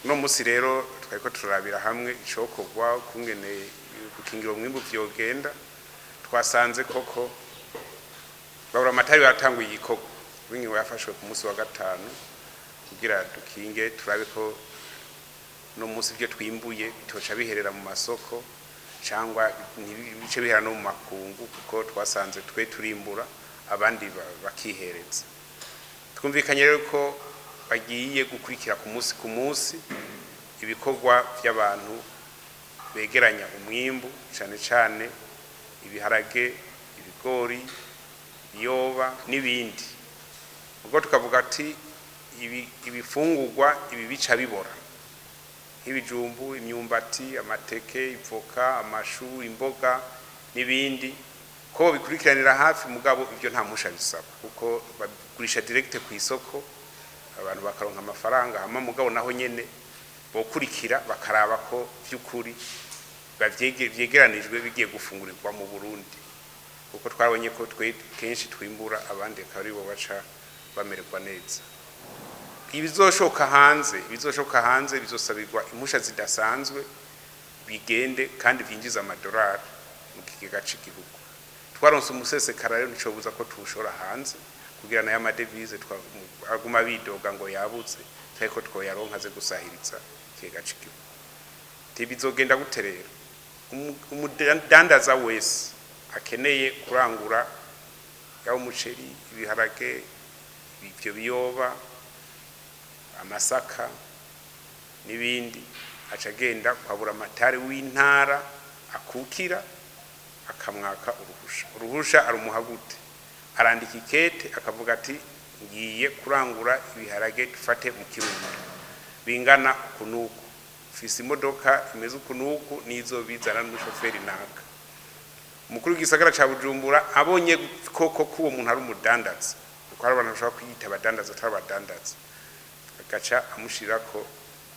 no musi rero twariko turabira hamwe icokorwa kungene gukingira umwimbu vyogenda twasanze koko Buramatari yatanguye igikorwa ingingo yafashwe ku musi wa gatanu kugira dukinge turabe ko no musi byo twimbuye bitoca biherera mu masoko cyangwa ibice bihera no mu makungu kuko twasanze twe turimbura abandi bakihereza twumvikanye rero ko bagiye gukurikira ku musi ibikorwa by'abantu begeranya umwimbu cyane cyane ibiharage ibigori yoba n'ibindi ubwo tukavuga ati ibifungurwa ibi bica bibora nk'ibijumbu imyumbati amateke ivoka amashu imboga n'ibindi ko bikurikiranira hafi mugabo ibyo nta musha bisaba kuko bagurisha direct ku isoko abantu bakaronka amafaranga hama mugabo naho nyene bokurikira bakaraba ko by'ukuri bavyegeranijwe bigiye gufungurirwa mu Burundi kuko twabonye ko kenshi twimbura abandi akari bo baca bamererwa neza ibizoshoka hanze bizosabirwa impusha zidasanzwe bigende kandi byinjiza amadolari mu kigega cy'igihugu twaronse umusesekara rero nicobuza ko tushora hanze kugira nayo amadevize twaguma bidoga ngo yabuze cyako twoyaronka ze gusahiriza kigega cy'igihugu tibizogenda guterera umudandaza wese akeneye kurangura yawo umuceri ibiharage ibyo biyoba amasaka n'ibindi acagenda kwa Buramatari w'intara akukira akamwaka uruhusha arumuhagute arandika ikete akavuga ati ngiye kurangura ibiharage dufate mu Kirundo bingana kunuko fisi imodoka imeze kunuko nizo bizana n'umushoferi naka umukuru w'igisagara ca Bujumbura abonye koko kuwo muntu ari umudandaza kuko hari abantu bashaka kwiyita abadandaza atarabadandaza agaca amushirako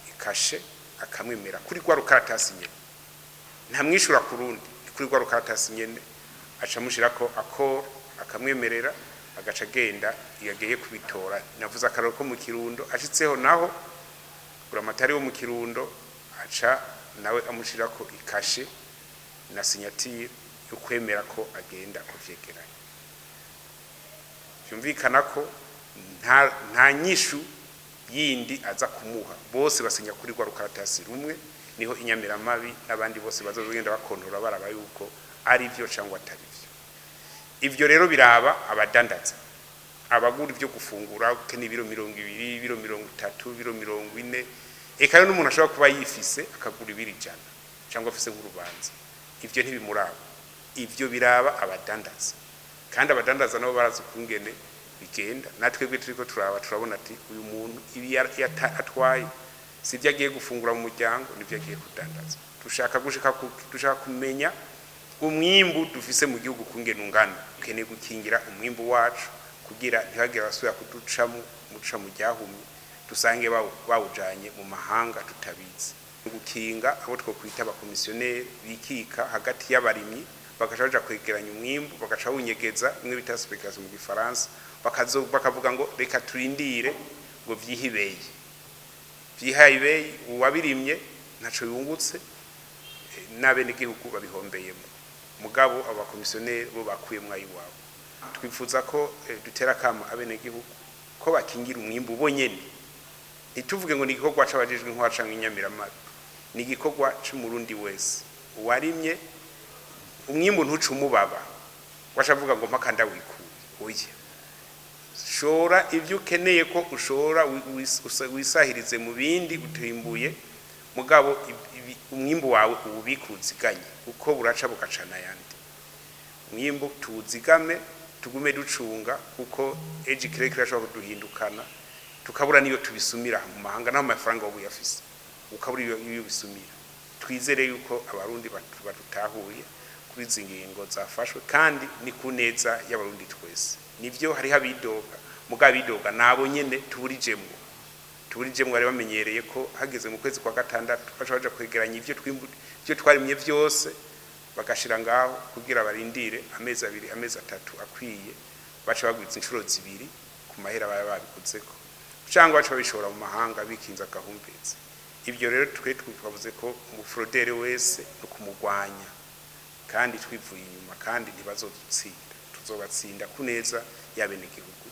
ikashe akamwemera kuri gwa rukaratasi nyene ntamwishura kurundi kuri gwa rukaratasi nyene aca amushirako akora akamwemerera agaca agenda yageye kubitora navuze akararo ko mu Kirundo ashitseho naho Buramatari wo mu Kirundo aca nawe amushirako ikashe na signature yo kwemera ko agenda kuvyegeranya cyumvikana ko nta nyishu yindi aza kumuha bose basinya kuri gwa rukaratasi rumwe niho inyamiramabi n'abandi bose bazogenda bakontora baraba yuko ari byo cyangwa atari byo ivyo rero biraba abadandaza abagura ibyo gufungura ukene ibiro 200 ibiro 30 ibiro 40 eka yo n'umuntu ashobora kuba yifise akagura ibiri jana cyangwa afise nk'urubanza ivyo ntibimuraba ivyo biraba abadandaza kandi abadandaza nabo barazi kungene bigenda natwebwe turiko turabona ati uyu muntu ibi atwaye sivyo agiye gufungura mu muryango nivyo agiye kudandaza dushaka kumenya umwimbu dufise mu gihugu kungene ungana ukeneye gukingira umwimbu wacu kugira ntihagire abasubira kuducamo muca mu ryahumye dusange bawujanye mu mahanga tutabizi gukinga abo twokwita abakomisiyoneri bikika hagati y'abarimyi bakaja kwegeranya umwimbu bagaca wunyegeza imwe bita spéculation mu Gifaransa bakavuga ngo reka turindire ngo vyihibeye uwabirimye ntaco yungutse n'abene gihugu babihombeyemo mugabo abakomisiyoneri bo bakuyemwe ayiwabo twifuza ko dutera kama abene gihugu ko bakingira umwimbu bonyene ntituvuge ngo ni igikorwa c'abajejwe nkwaca nk'inyamiramabi ni igikorwa c'umurundi wese uwarimye umwimbu ntuca umubaba washavuga ngo mpakanda wikuye oya shora ibyo ukeneye ko ushora wisahirize mu bindi utimbuye mugabo umwimbu wawe ubikuziganye uko buraca bugacana yandi umwimbu tuzigame tugume ducunga kuko eji kirekire ashobora kuduhindukana tukabura niyo tubisumira mu mahanga naho amafaranga ubu yafise ukabura iyo bisumira twizere yuko abarundi batutahuye kuri ingingo zafashwe kandi ni kuneza y'abarundi twese nivyo hari habidoga mugabidoga nabo nyene tuburijemwe ari bamenyereye ko hageze mu kwezi kwa gatandatu baje kwegeranya ivyo twarimye vyose bagashira ngaho kugira barindire amezi 2 amezi 3 akwiye baca bagwiza inshuro zibiri ku mahera baba babikutseko cyangwa baca bishora mu mahanga bikinza gahumbetse ibyo rero twavuze ko umufrodere wese no kumugwanya kandi twivuye inyuma kandi ntibazodutsinda tuzobatsinda kuneza yabenegihugu.